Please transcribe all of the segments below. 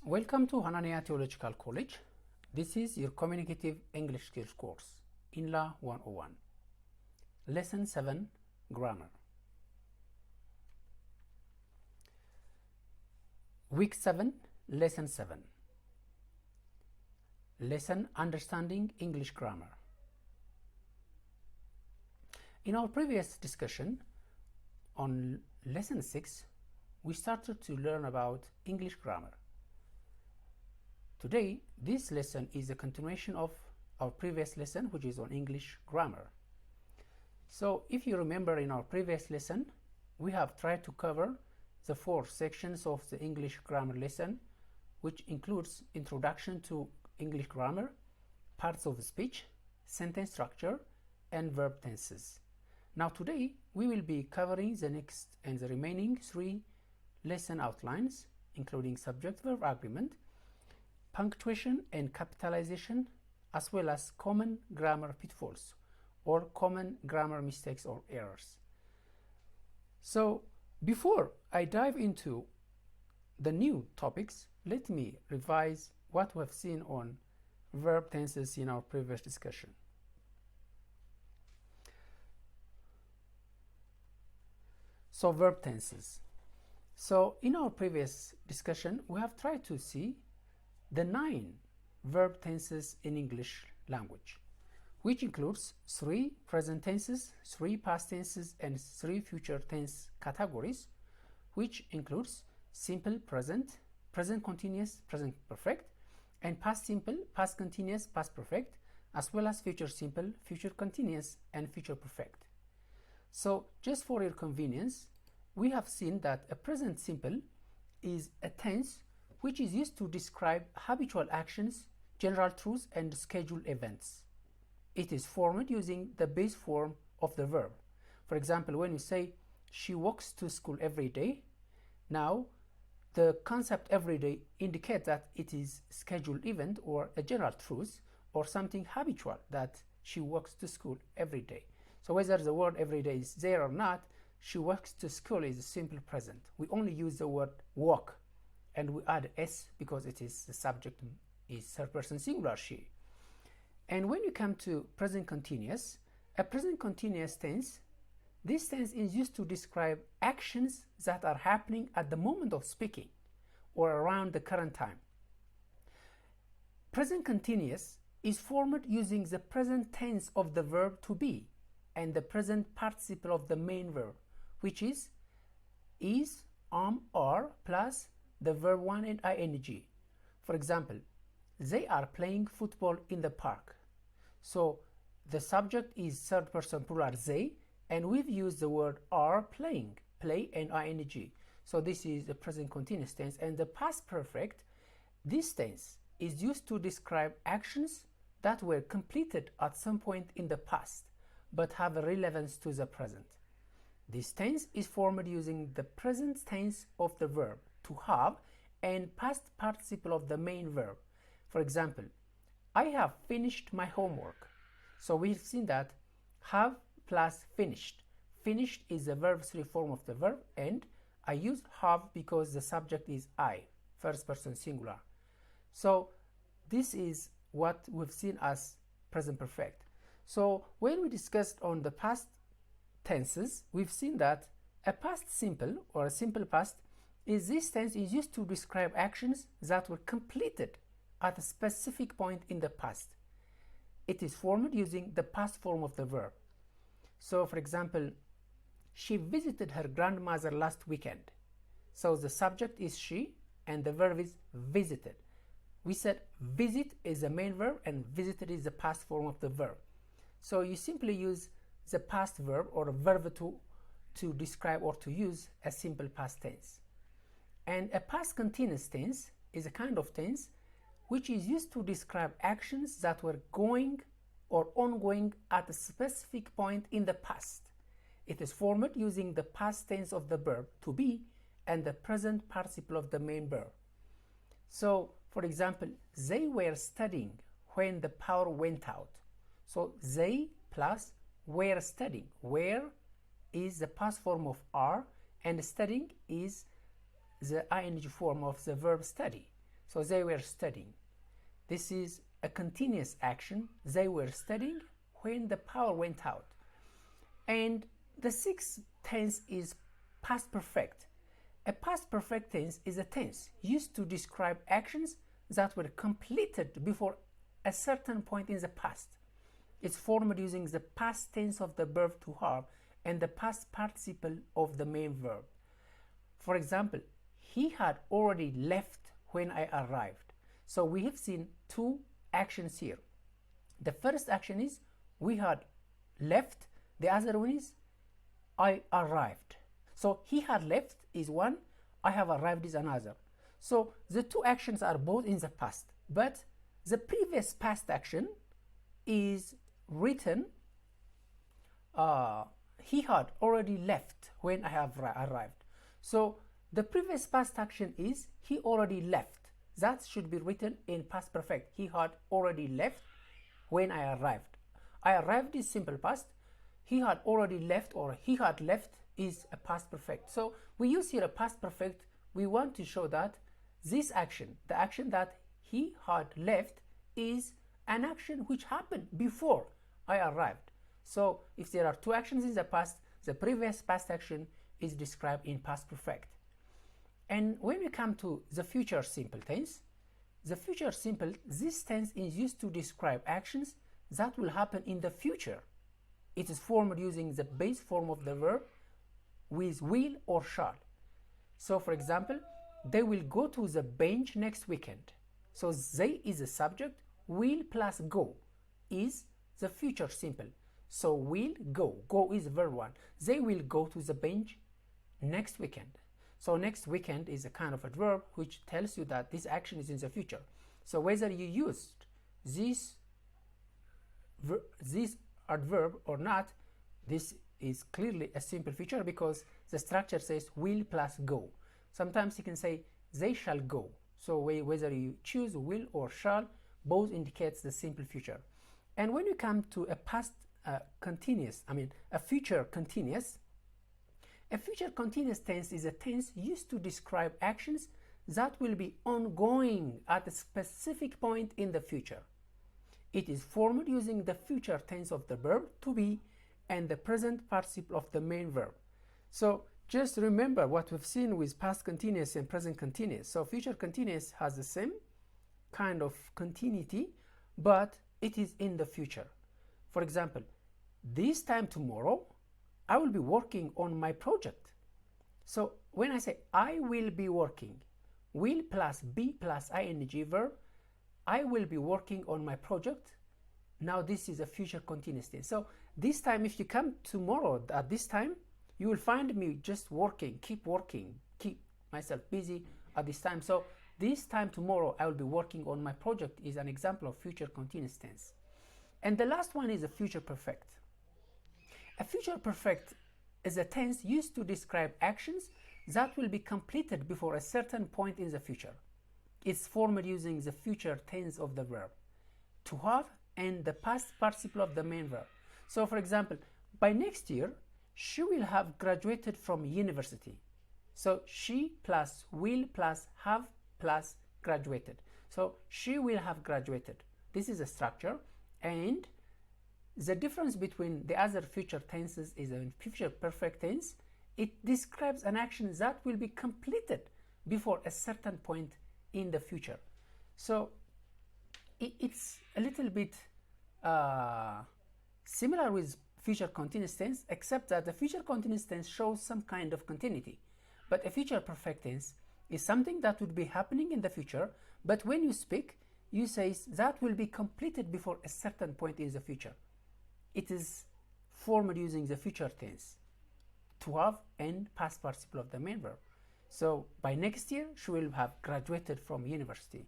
Welcome to Hananiah Theological College. This is your Communicative English Skills course, INLA 101. Lesson 7, Grammar. Week 7, Lesson 7. Lesson Understanding English Grammar. In our previous discussion on Lesson 6, we started to learn about English grammar. Today, this lesson is a continuation of our previous lesson, which is on English grammar. So, if you remember in our previous lesson, we have tried to cover the 4 sections of the English grammar lesson, which includes introduction to English grammar, parts of speech, sentence structure, and verb tenses. Now today, we will be covering the next and the remaining 3 lesson outlines, including subject-verb agreement, punctuation and capitalization, as well as common grammar pitfalls or common grammar mistakes or errors. So before I dive into the new topics, let me revise what we have seen on verb tenses in our previous discussion. So verb tenses. So in our previous discussion, we have tried to see the 9 verb tenses in English language, which includes 3 present tenses, 3 past tenses, and 3 future tense categories, which includes simple present, present continuous, present perfect, and past simple, past continuous, past perfect, as well as future simple, future continuous, and future perfect. So just for your convenience, we have seen that a present simple is a tense which is used to describe habitual actions, general truths, and scheduled events. It is formed using the base form of the verb. For example, when we say, she walks to school every day, now the concept every day indicates that it is a scheduled event or a general truth or something habitual that she walks to school every day. So whether the word every day is there or not, she walks to school is a simple present. We only use the word walk, and we add s because it is the subject is third person singular she. And when you come to present continuous, a present continuous tense, this tense is used to describe actions that are happening at the moment of speaking or around the current time. Present continuous is formed using the present tense of the verb to be and the present participle of the main verb, which is, are plus the verb 1 and ing. For example, they are playing football in the park. So the subject is third person plural they, and we've used the word are playing, play and ing. So this is the present continuous tense, and the past perfect, this tense is used to describe actions that were completed at some point in the past but have a relevance to the present. This tense is formed using the present tense of the verb to have and past participle of the main verb. For example, I have finished my homework. So we've seen that have plus finished. Finished is the verb 3 form of the verb, and I use have because the subject is I, first person singular. So this is what we've seen as present perfect. So when we discussed on the past tenses, we've seen that a past simple or a simple past is this tense is used to describe actions that were completed at a specific point in the past. It is formed using the past form of the verb. So for example, she visited her grandmother last weekend. So the subject is she and the verb is visited. We said visit is the main verb and visited is the past form of the verb. So you simply use the past verb or a verb to describe or to use a simple past tense. And a past continuous tense is a kind of tense which is used to describe actions that were going or ongoing at a specific point in the past. It is formed using the past tense of the verb to be and the present participle of the main verb. So, for example, they were studying when the power went out. So they plus were studying. Were is the past form of are, and studying is the ing form of the verb study. So they were studying. This is a continuous action. They were studying when the power went out. And the sixth tense is past perfect. A past perfect tense is a tense used to describe actions that were completed before a certain point in the past. It's formed using the past tense of the verb to have and the past participle of the main verb. For example, he had already left when I arrived. So we have seen two actions here. The first action is we had left, the other one is I arrived. So he had left is one, I have arrived is another. So the two actions are both in the past, but the previous past action is written he had already left when I have arrived. So the previous past action is he already left. That should be written in past perfect. He had already left when I arrived. I arrived is simple past. He had already left or he had left is a past perfect. So we use here a past perfect. We want to show that this action, the action that he had left, is an action which happened before I arrived. So if there are two actions in the past, the previous past action is described in past perfect. And when we come to the future simple tense, the future simple, this tense is used to describe actions that will happen in the future. It is formed using the base form of the verb with will or shall. So for example, they will go to the bench next weekend. So they is the subject, will plus go is the future simple. So will go, go is verb 1. They will go to the bench next weekend. So next weekend is a kind of a verb which tells you that this action is in the future. So whether you used this adverb or not, this is clearly a simple future because the structure says will plus go. Sometimes you can say they shall go. So whether you choose will or shall, both indicates the simple future. And when you come to a past continuous, a future continuous, a future continuous tense is a tense used to describe actions that will be ongoing at a specific point in the future. It is formed using the future tense of the verb to be and the present participle of the main verb. So just remember what we've seen with past continuous and present continuous. So future continuous has the same kind of continuity, but it is in the future. For example, this time tomorrow, I will be working on my project. So when I say I will be working, will plus be plus ing verb, I will be working on my project. Now this is a future continuous tense. So this time, if you come tomorrow at this time, you will find me just working, keep myself busy at this time. So this time tomorrow I will be working on my project is an example of future continuous tense. And the last one is a future perfect. A future perfect is a tense used to describe actions that will be completed before a certain point in the future. It's formed using the future tense of the verb to have and the past participle of the main verb. So for example, by next year, she will have graduated from university. So she plus will plus have plus graduated. So she will have graduated. This is a structure, and the difference between the other future tenses is a future perfect tense. It describes an action that will be completed before a certain point in the future. So it's a little bit similar with future continuous tense, except that the future continuous tense shows some kind of continuity. But a future perfect tense is something that would be happening in the future, but when you speak, you say that will be completed before a certain point in the future. It is formed using the future tense, to have and past participle of the main verb. So by next year, she will have graduated from university.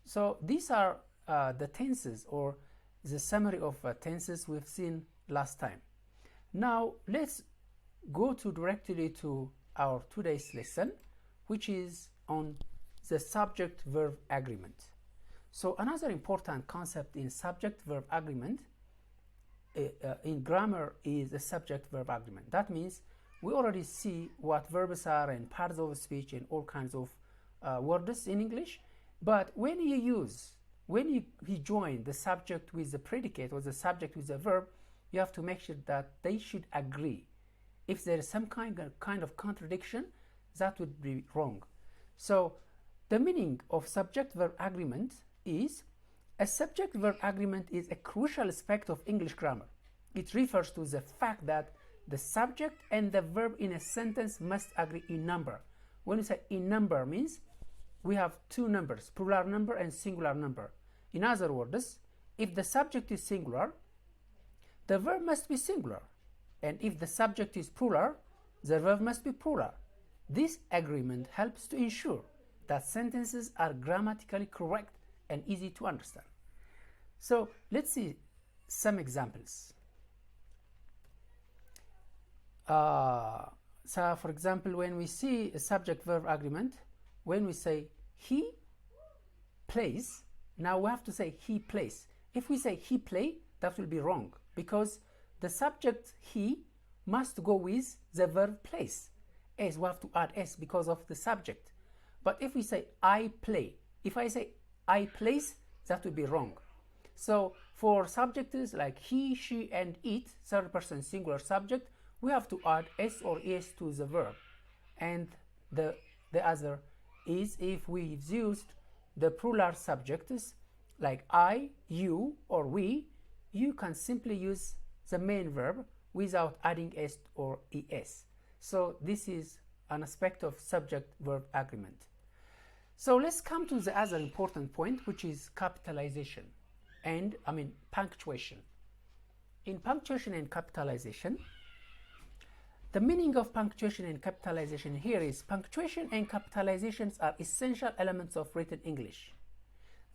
So these are the tenses, or the summary of tenses we've seen last time. Now let's go directly to our today's lesson, which is on the subject-verb agreement. So another important concept in subject-verb agreement in grammar is the subject-verb agreement. That means we already see what verbs are and parts of speech and all kinds of words in English. But when you join the subject with the predicate or the subject with the verb, you have to make sure that they should agree. If there is some kind of contradiction, that would be wrong. So the meaning of subject-verb agreement is a subject-verb agreement is a crucial aspect of English grammar. It refers to the fact that the subject and the verb in a sentence must agree in number. When we say in number, means we have two numbers, plural number and singular number. In other words, if the subject is singular, the verb must be singular. And if the subject is plural, the verb must be plural. This agreement helps to ensure that sentences are grammatically correct and easy to understand. So let's see some examples. So for example, when we see a subject-verb agreement, when we say he plays, now we have to say he plays. If we say he play, that will be wrong, because the subject he must go with the verb plays. S, we have to add S because of the subject. But if we say I play, if I say I plays, that would be wrong. So for subjects like he, she, and it, third person singular subject, we have to add S or ES to the verb. And the other is if we've used the plural subjects like I, you, or we, you can simply use the main verb without adding S or ES. So this is an aspect of subject-verb agreement. So let's come to the other important point, which is capitalization and punctuation. In punctuation and capitalization, the meaning of punctuation and capitalization here is punctuation and capitalizations are essential elements of written English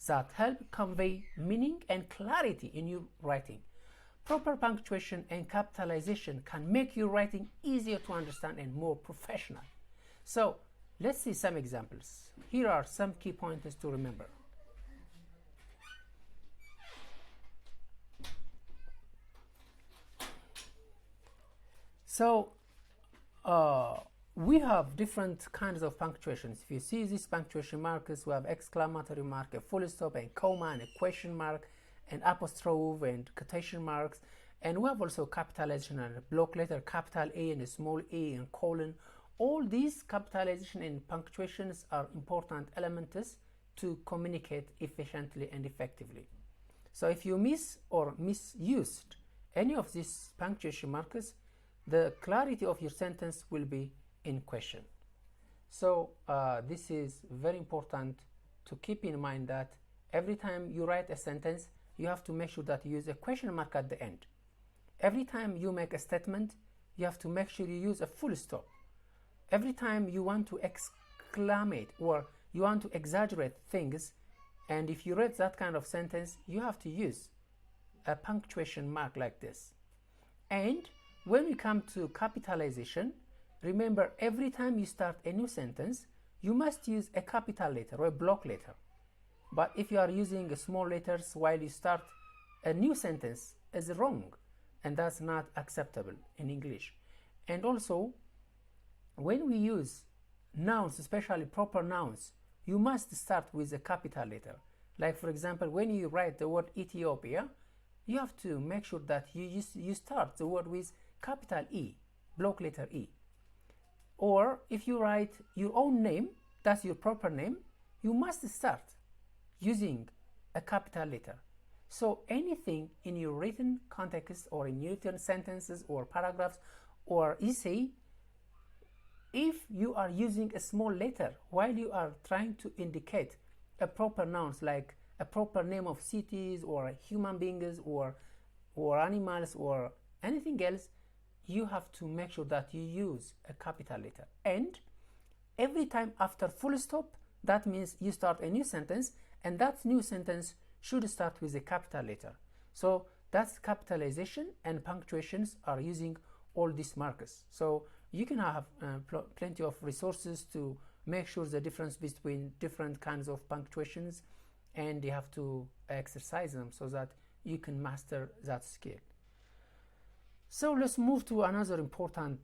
that help convey meaning and clarity in your writing. Proper punctuation and capitalization can make your writing easier to understand and more professional. So let's see some examples. Here are some key pointers to remember. So we have different kinds of punctuations. If you see these punctuation markers, we have exclamatory mark, a full stop, and comma, and a question mark, and apostrophe, and quotation marks. And we have also capitalization and a block letter, capital A and a small a and colon. All these capitalization and punctuations are important elements to communicate efficiently and effectively. So if you miss or misused any of these punctuation markers, the clarity of your sentence will be in question. So this is very important to keep in mind, that every time you write a sentence, you have to make sure that you use a question mark at the end. Every time you make a statement, you have to make sure you use a full stop. Every time you want to exclamate or you want to exaggerate things, and if you read that kind of sentence, you have to use a punctuation mark like this. And when we come to capitalization, remember, every time you start a new sentence, you must use a capital letter or a block letter. But if you are using small letters while you start a new sentence, is wrong, and that's not acceptable in English. And also, when we use nouns, especially proper nouns, you must start with a capital letter. Like for example, when you write the word Ethiopia, you have to make sure that you start the word with capital E, block letter E. Or if you write your own name, that's your proper name, you must start using a capital letter. So anything in your written context or in written sentences or paragraphs or essay, if you are using a small letter while you are trying to indicate a proper nouns, like a proper name of cities or human beings or animals or anything else, you have to make sure that you use a capital letter. And every time after full stop, that means you start a new sentence, and that new sentence should start with a capital letter. So that's capitalization, and punctuations are using all these markers. So you can have plenty of resources to make sure the difference between different kinds of punctuations, and you have to exercise them so that you can master that skill. So let's move to another important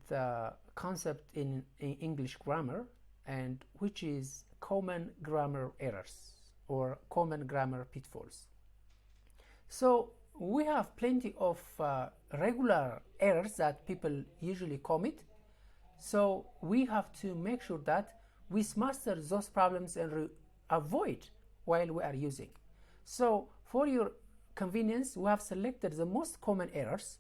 concept in English grammar, and which is common grammar errors. or common grammar pitfalls. So we have plenty of regular errors that people usually commit. So we have to make sure that we master those problems and avoid while we are using. So for your convenience, we have selected the most common errors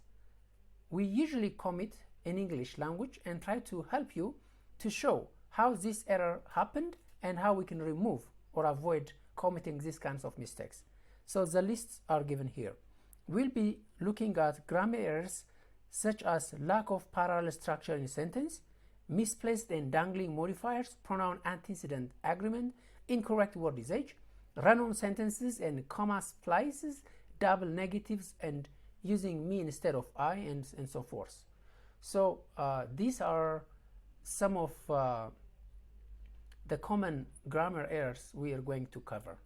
we usually commit in English language and try to help you to show how this error happened and how we can remove or avoid committing these kinds of mistakes. So the lists are given here. We'll be looking at grammar errors such as lack of parallel structure in sentence, misplaced and dangling modifiers, pronoun antecedent agreement, incorrect word usage, run-on sentences and comma splices, double negatives, and using me instead of I, and so forth. So these are some of the common grammar errors we are going to cover.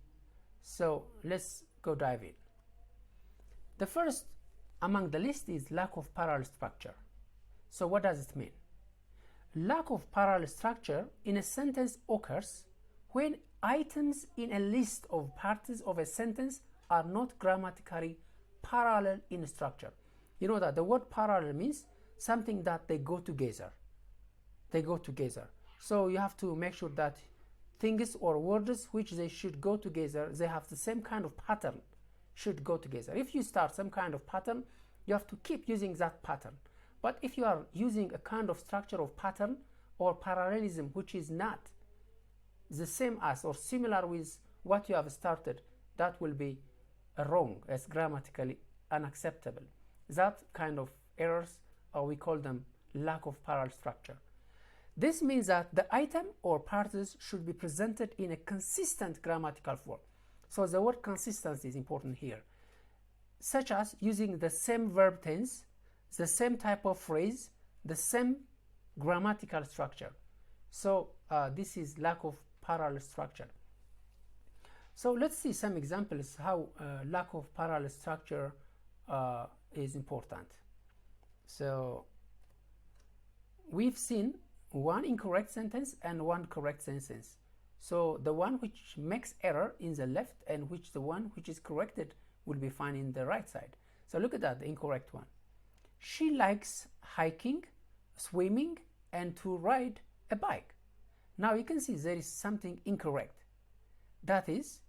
So let's go dive in. The first among the list is lack of parallel structure. So what does it mean? Lack of parallel structure in a sentence occurs when items in a list of parts of a sentence are not grammatically parallel in structure. You know that the word parallel means something that they go together. They go together. So you have to make sure that things or words which they should go together, they have the same kind of pattern, should go together. If you start some kind of pattern, you have to keep using that pattern. But if you are using a kind of structure of pattern or parallelism which is not the same as or similar with what you have started, that will be wrong, as grammatically unacceptable. That kind of errors, or we call them lack of parallel structure. This means that the item or parts should be presented in a consistent grammatical form. So the word consistency is important here, such as using the same verb tense, the same type of phrase, the same grammatical structure. So this is lack of parallel structure. So let's see some examples how lack of parallel structure is important. So we've seen one incorrect sentence and one correct sentence. So the one which makes error in the left and the one which is corrected will be found in the right side. So look at that, the incorrect one. She likes hiking, swimming, and to ride a bike. Now you can see there is something incorrect. That is,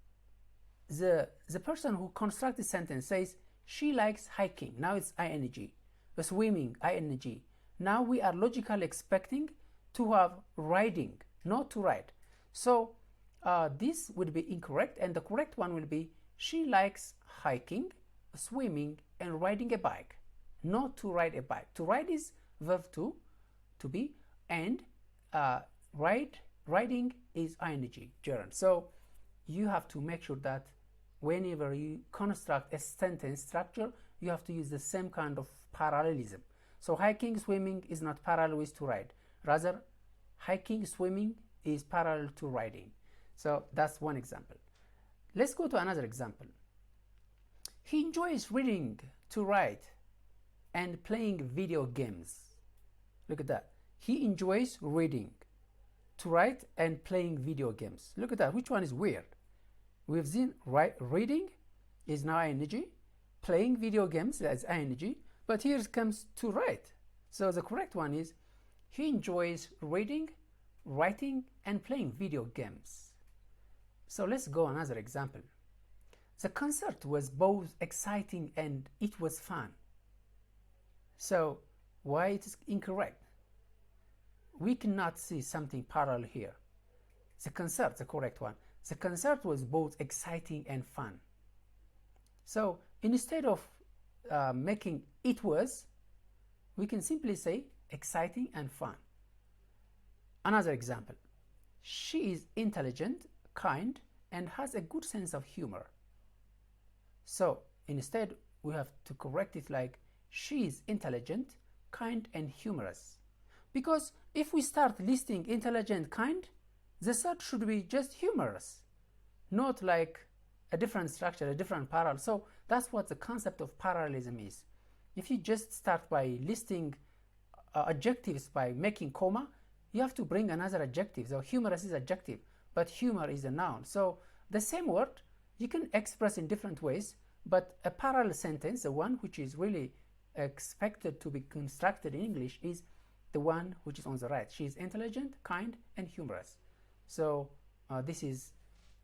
the person who constructs the sentence says she likes hiking. Now it's ing. Swimming, ing. Now we are logically expecting to have riding, not to ride. So this would be incorrect, and the correct one will be she likes hiking, swimming, and riding a bike, not to ride a bike. To ride is verb to be, and riding is ing, gerund. So you have to make sure that whenever you construct a sentence structure, you have to use the same kind of parallelism. So hiking, swimming is not parallel with to ride. Rather, hiking, swimming is parallel to riding. So that's one example. Let's go to another example. He enjoys reading, to write, and playing video games. Look at that. He enjoys reading, to write, and playing video games. Look at that. Which one is weird? We've seen reading is now ing, playing video games is ing, but here it comes to write. So the correct one is he enjoys reading, writing, and playing video games. So let's go another example. The concert was both exciting and it was fun. So why it is incorrect? We cannot see something parallel here. The concert, the correct one. The concert was both exciting and fun. So instead of making it was, we can simply say exciting and fun. Another example. She is intelligent, kind, and has a good sense of humor. So instead, we have to correct it like she is intelligent, kind, and humorous. Because if we start listing intelligent, kind, the third should be just humorous, not like a different structure, a different parallel. So that's what the concept of parallelism is. If you just start by listing adjectives by making comma, you have to bring another adjective. So humorous is adjective, but humor is a noun. So the same word you can express in different ways, but a parallel sentence, the one which is really expected to be constructed in English, is the one which is on the right. She is intelligent, kind, and humorous. So this is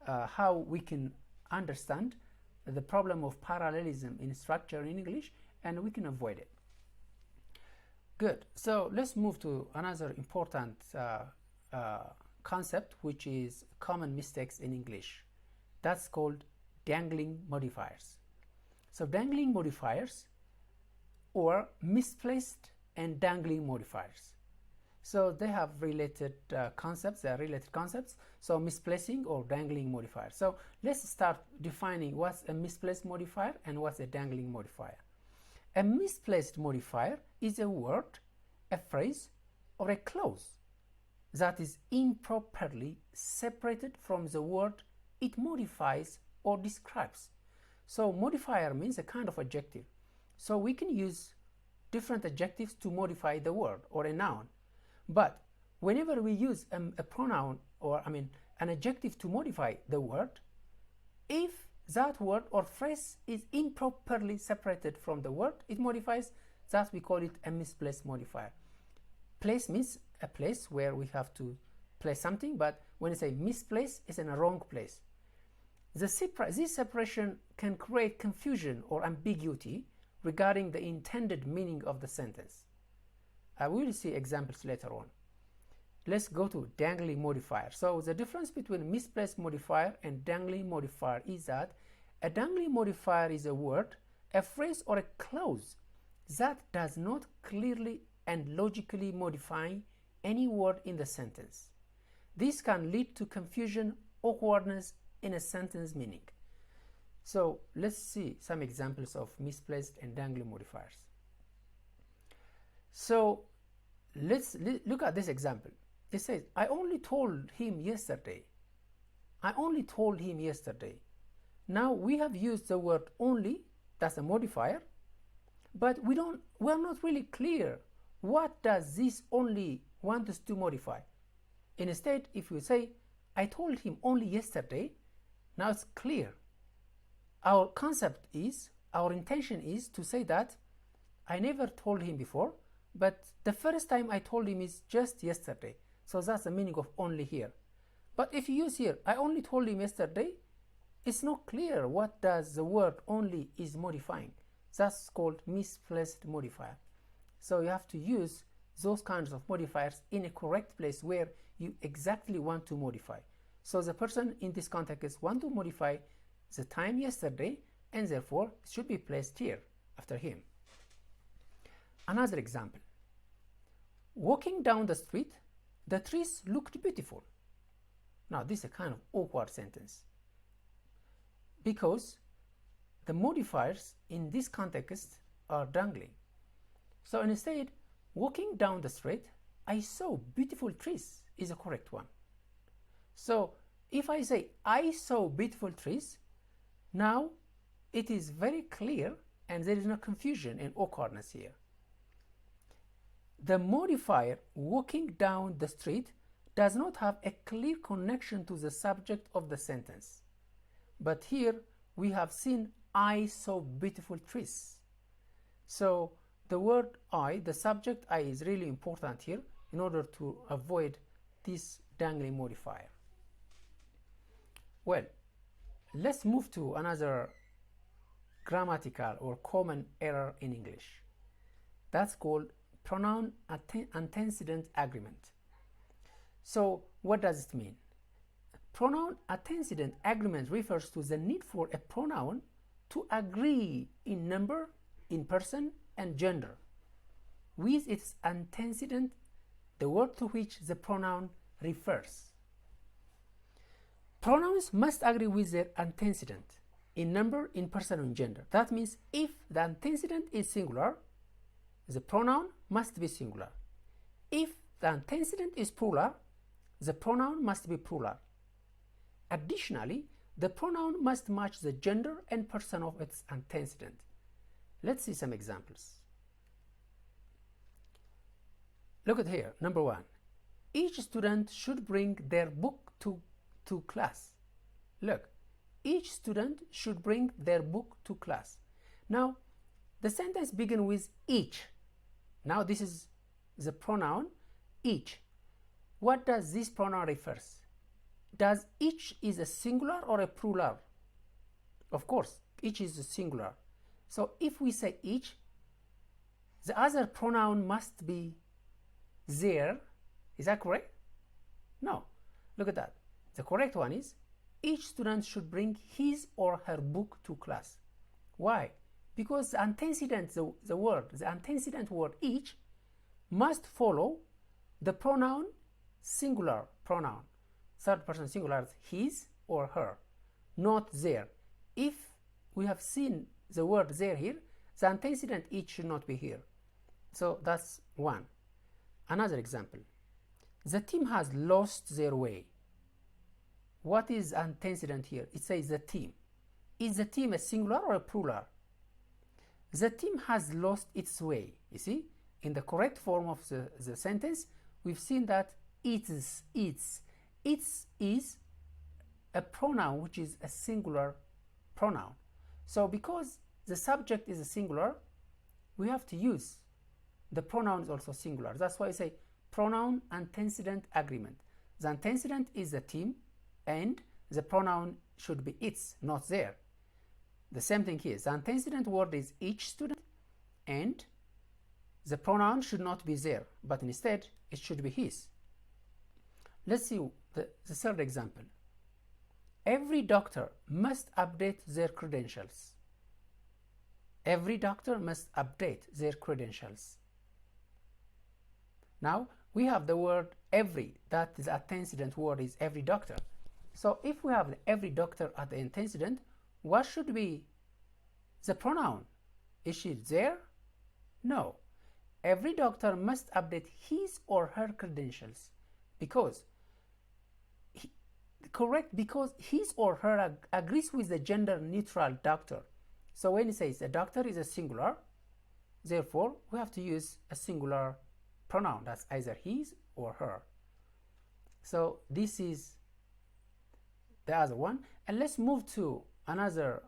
how we can understand the problem of parallelism in structure in English, and we can avoid it. Good. So let's move to another important concept, which is common mistakes in English. That's called dangling modifiers. So dangling modifiers, or misplaced and dangling modifiers. So they have related concepts. They are related concepts. So misplacing or dangling modifier. So let's start defining what's a misplaced modifier and what's a dangling modifier. A misplaced modifier is a word, a phrase, or a clause that is improperly separated from the word it modifies or describes. So modifier means a kind of adjective. So we can use different adjectives to modify the word or a noun. But whenever we use a pronoun, or an adjective to modify the word, if that word or phrase is improperly separated from the word it modifies, that we call it a misplaced modifier. Place means a place where we have to place something, but when I say misplaced, it's in a wrong place. This separation can create confusion or ambiguity regarding the intended meaning of the sentence. I will see examples later on. Let's go to dangling modifier. So the difference between misplaced modifier and dangling modifier is that a dangling modifier is a word, a phrase, or a clause that does not clearly and logically modify any word in the sentence. This can lead to confusion, awkwardness in a sentence meaning. So let's see some examples of misplaced and dangling modifiers. So let's look at this example. It says, I only told him yesterday. I only told him yesterday. Now we have used the word only, that's a modifier, but we're not really clear what does this only want us to modify. Instead, if we say, I told him only yesterday, now it's clear. Our concept is, our intention is to say that I never told him before, but the first time I told him is just yesterday. So that's the meaning of only here. But if you use here, I only told him yesterday, it's not clear what does the word only is modifying. That's called misplaced modifier. So you have to use those kinds of modifiers in a correct place where you exactly want to modify. So the person in this context want to modify the time yesterday, and therefore it should be placed here after him. Another example. Walking down the street, the trees looked beautiful. Now this is a kind of awkward sentence because the modifiers in this context are dangling. So instead, walking down the street, I saw beautiful trees is a correct one. So if I say I saw beautiful trees, now it is very clear and there is no confusion and awkwardness here. The modifier walking down the street does not have a clear connection to the subject of the sentence. But here we have seen I saw beautiful trees. So the word I, the subject I, is really important here in order to avoid this dangling modifier. Well, let's move to another grammatical or common error in English. That's called pronoun antecedent agreement. So what does it mean? Pronoun antecedent agreement refers to the need for a pronoun to agree in number, in person, and gender with its antecedent, the word to which the pronoun refers. Pronouns must agree with their antecedent in number, in person, and gender. That means if the antecedent is singular, the pronoun must be singular. If the antecedent is plural, the pronoun must be plural. Additionally, the pronoun must match the gender and person of its antecedent. Let's see some examples. Look at here. Number one, each student should bring their book to class. Look, each student should bring their book to class. Now, the sentence begins with each. Now, this is the pronoun each. What does this pronoun refers? Does each is a singular or a plural? Of course, each is a singular. So if we say each, the other pronoun must be there. Is that correct? No. Look at that. The correct one is each student should bring his or her book to class. Why? Because the antecedent, the antecedent word each must follow the pronoun singular pronoun. Third person singular, his or her, not there. If we have seen the word there here, the antecedent each should not be here. So that's one. Another example. The team has lost their way. What is antecedent here? It says the team. Is the team a singular or a plural? The team has lost its way. You see, in the correct form of the sentence, we've seen that it is a pronoun which is a singular pronoun. So because the subject is a singular, we have to use the pronoun is also singular. That's why I say pronoun antecedent agreement. The antecedent is the team and the pronoun should be its, not there. The same thing here. The antecedent word is each student and the pronoun should not be there, but instead it should be his. Let's see the third example. Every doctor must update their credentials. Every doctor must update their credentials. Now we have the word every, that is antecedent word is every doctor. So if we have every doctor at the antecedent, what should be the pronoun? Is she there? No. Every doctor must update his or her credentials because because his or her agrees with the gender neutral doctor. So when it says a doctor is a singular, therefore we have to use a singular pronoun. That's either his or her. So this is the other one. And let's move to another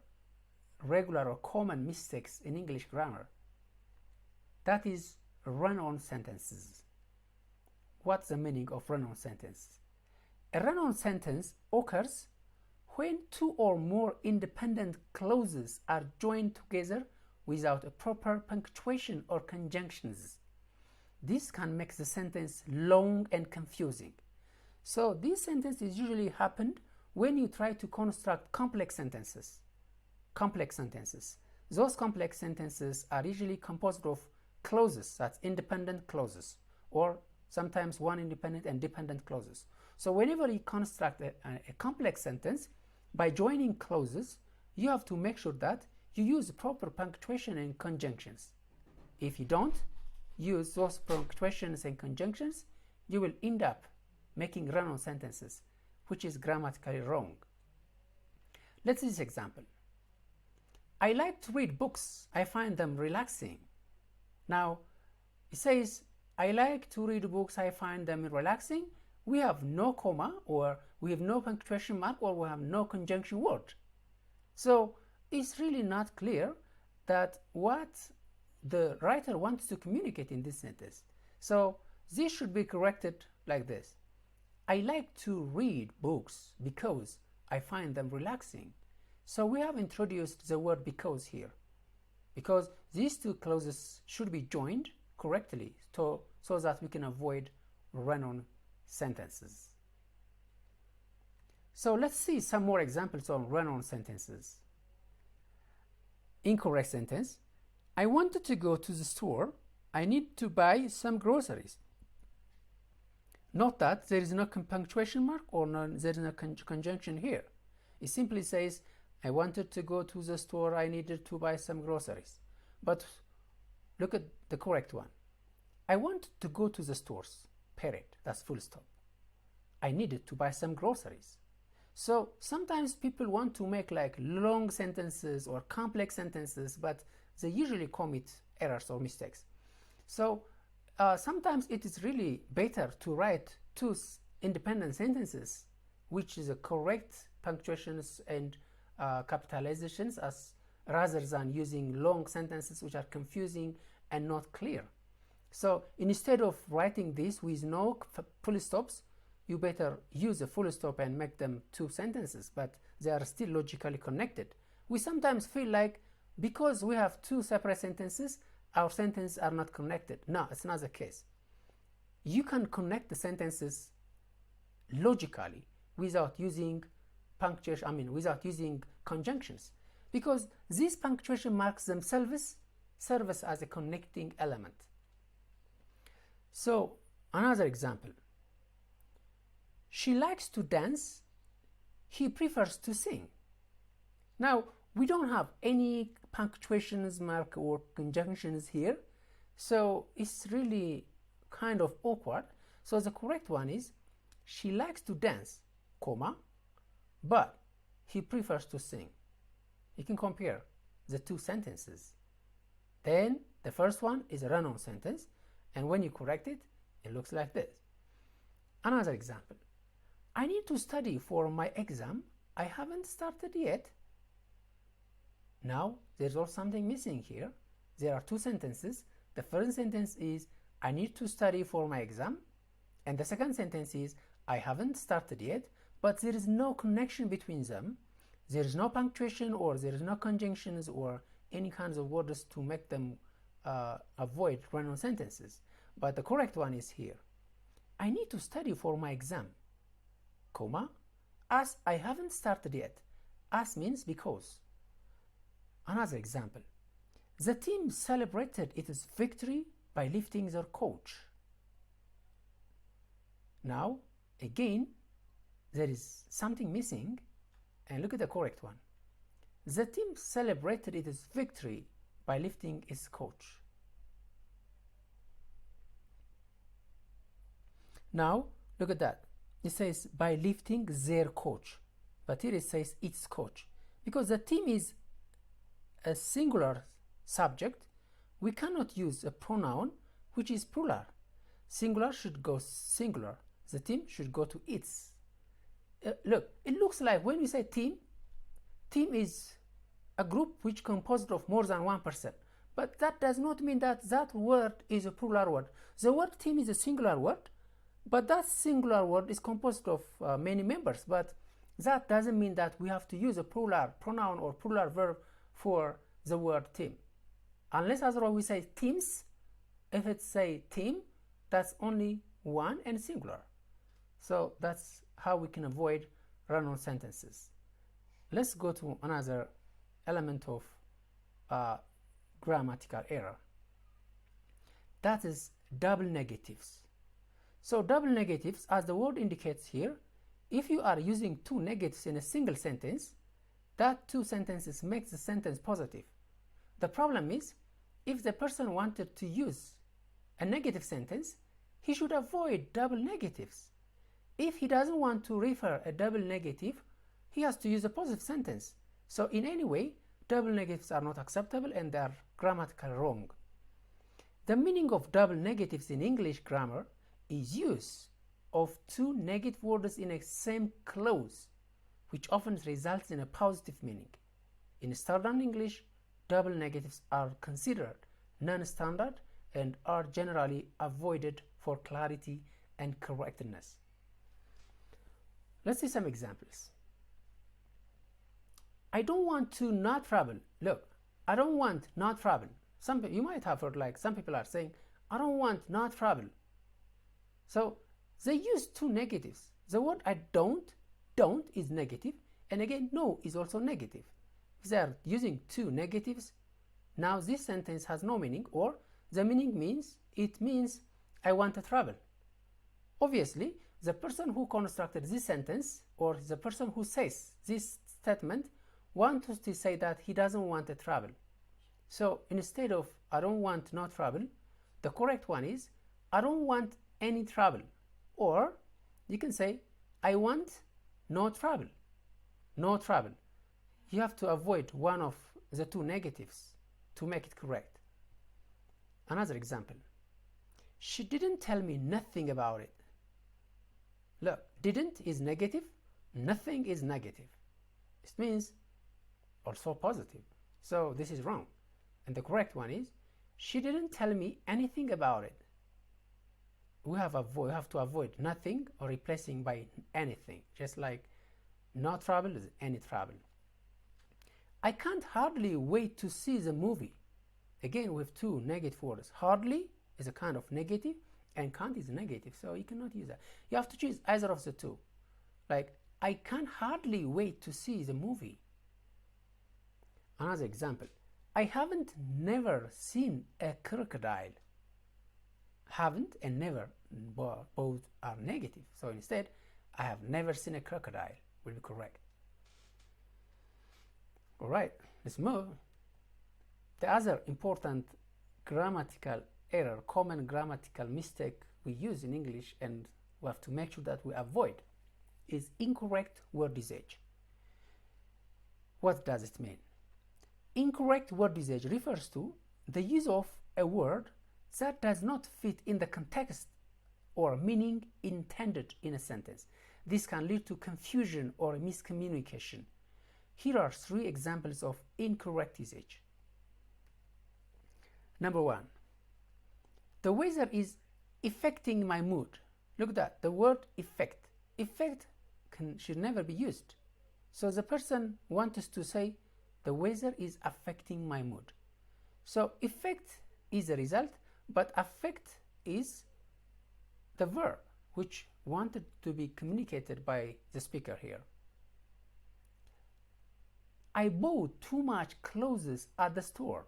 regular or common mistakes in English grammar. That is run-on sentences. What's the meaning of run-on sentence? A run-on sentence occurs when two or more independent clauses are joined together without a proper punctuation or conjunctions. This can make the sentence long and confusing. So this sentence is usually happened when you try to construct complex sentences. Those complex sentences are usually composed of clauses, that's independent clauses, or sometimes one independent and dependent clauses. So whenever you construct a complex sentence, by joining clauses, you have to make sure that you use proper punctuation and conjunctions. If you don't use those punctuations and conjunctions, you will end up making run-on sentences, which is grammatically wrong. Let's see this example. I like to read books. I find them relaxing. Now, it says, I like to read books. I find them relaxing. We have no comma, or we have no punctuation mark, or we have no conjunction word. So it's really not clear that what the writer wants to communicate in this sentence. So this should be corrected like this. I like to read books because I find them relaxing. So we have introduced the word because here, because these two clauses should be joined correctly so that we can avoid run-on sentences. So let's see some more examples on run-on sentences. Incorrect sentence. I wanted to go to the store. I need to buy some groceries. Note that there is no punctuation mark or there is no conjunction here. It simply says, I wanted to go to the store. I needed to buy some groceries. But look at the correct one. I wanted to go to the stores. Period. That's full stop. I needed to buy some groceries. So sometimes people want to make like long sentences or complex sentences, but they usually commit errors or mistakes. So sometimes it is really better to write two independent sentences, which is a correct punctuations and capitalizations as rather than using long sentences which are confusing and not clear. So instead of writing this with no full stops, you better use a full stop and make them two sentences, but they are still logically connected. We sometimes feel like because we have two separate sentences, our sentences are not connected. No, it's not the case. You can connect the sentences logically without using punctuation, without using conjunctions, because these punctuation marks themselves serve as a connecting element. So another example: she likes to dance, he prefers to sing. Now we don't have any punctuations mark or conjunctions here, so it's really kind of awkward. So the correct one is she likes to dance, comma, but he prefers to sing. You can compare the two sentences. Then the first one is a run-on sentence, and when you correct it, it looks like this. Another example: I need to study for my exam, I haven't started yet. Now there's also something missing here. There are two sentences. The first sentence is I need to study for my exam, and the second sentence is I haven't started yet, but there is no connection between them. There is no punctuation, or there is no conjunctions or any kinds of words to make them avoid run-on sentences. But the correct one is here: I need to study for my exam, comma, as I haven't started yet. As means because. Another example: the team celebrated its victory by lifting their coach. Now again there is something missing, and look at the correct one. The team celebrated its victory by lifting its coach. Now look at that. It says by lifting their coach, but here it says its coach. Because the team is a singular subject, we cannot use a pronoun which is plural. Singular should go singular. The team should go to its. Look, it looks like when we say team is a group which composed of more than one person. But that does not mean that that word is a plural word. The word team is a singular word, but that singular word is composed of many members. But that doesn't mean that we have to use a plural pronoun or plural verb for the word team. Unless otherwise we say teams. If it's say team, that's only one and singular. So that's how we can avoid run-on sentences. Let's go to another element of grammatical error. That is double negatives. So double negatives, as the word indicates here, if you are using two negatives in a single sentence, that two sentences makes the sentence positive. The problem is, if the person wanted to use a negative sentence, he should avoid double negatives. If he doesn't want to refer a double negative, he has to use a positive sentence. So in any way, double negatives are not acceptable and they are grammatically wrong. The meaning of double negatives in English grammar is use of two negative words in a same clause, which often results in a positive meaning. In standard English, double negatives are considered non-standard and are generally avoided for clarity and correctness. Let's see some examples. I don't want to not travel. Look, I don't want not travel. You might have heard like some people are saying, I don't want not travel. So they use two negatives. The word I don't is negative, and again no is also negative. If they are using two negatives, now this sentence has no meaning, or the meaning means I want to travel. Obviously, the person who constructed this sentence, or the person who says this statement, wants to say that he doesn't want to travel. So instead of I don't want not travel, the correct one is I don't want any travel. Or you can say I want no travel. No travel. You have to avoid one of the two negatives to make it correct. Another example. She didn't tell me nothing about it. Look, didn't is negative, nothing is negative. It means also positive. So this is wrong. And the correct one is, she didn't tell me anything about it. We have to avoid nothing or replacing by anything, just like no trouble is any trouble. I can't hardly wait to see the movie. Again, we have two negative words. Hardly is a kind of negative, and can't is negative, so you cannot use that. You have to choose either of the two. Like, I can hardly wait to see the movie. Another example, I haven't never seen a crocodile. Haven't and never, both are negative. So instead, I have never seen a crocodile will be correct. All right, let's move. The other important grammatical error, common grammatical mistake we use in English, and we have to make sure that we avoid, is incorrect word usage. What does it mean? Incorrect word usage refers to the use of a word that does not fit in the context or meaning intended in a sentence. This can lead to confusion or miscommunication. Here are 3 examples of incorrect usage. Number 1, the weather is affecting my mood. Look at that, the word effect. Effect should never be used. So the person wants us to say, the weather is affecting my mood. So effect is the result, but affect is the verb which wanted to be communicated by the speaker here. I bought too much clothes at the store.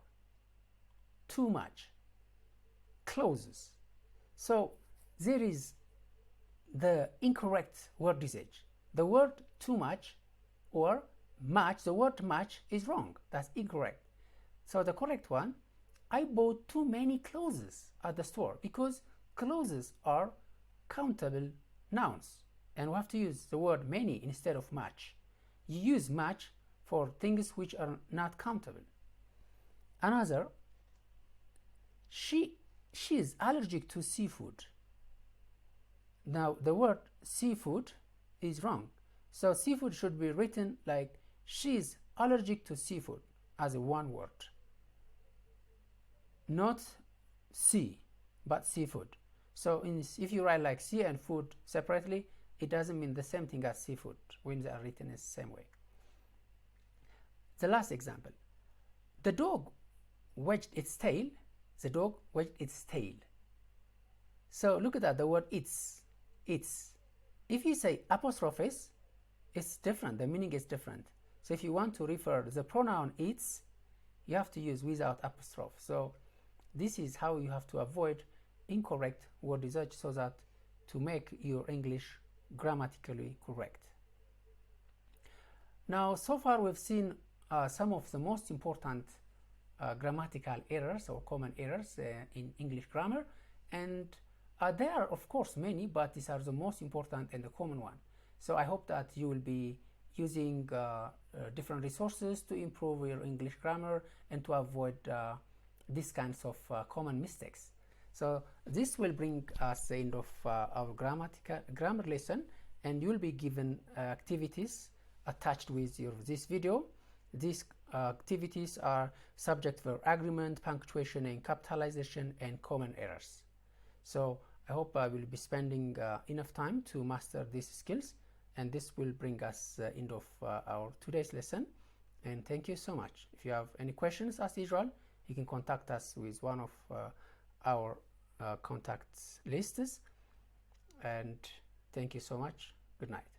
Too much clothes. So there is the incorrect word usage. The word too much or much, the word much is wrong. That's incorrect. So the correct one, I bought too many clothes at the store, because clothes are countable nouns and we have to use the word many instead of much. You use much for things which are not countable. Another, she is allergic to seafood. Now the word seafood is wrong. So seafood should be written like she is allergic to seafood as a one word. Not sea, but seafood. So if you write like sea and food separately, it doesn't mean the same thing as seafood when they are written in the same way. The last example, the dog wagged its tail. The dog wagged its tail. So look at that, the word it's. If you say apostrophes, it's different, the meaning is different. So if you want to refer the pronoun it's, you have to use without apostrophe. So this is how you have to avoid incorrect word usage, so that to make your English grammatically correct. Now, so far we've seen some of the most important grammatical errors or common errors in English grammar, and there are of course many, but these are the most important and the common one. So I hope that you will be using different resources to improve your English grammar and to avoid these kinds of common mistakes. So this will bring us the end of our grammar lesson, and you will be given activities attached with this video. These activities are subject verb agreement, punctuation and capitalization, and common errors. So I hope I will be spending enough time to master these skills, and this will bring us end of our today's lesson. And thank you so much. If you have any questions, as usual, you can contact us with one of our contacts lists. And thank you so much. Good night.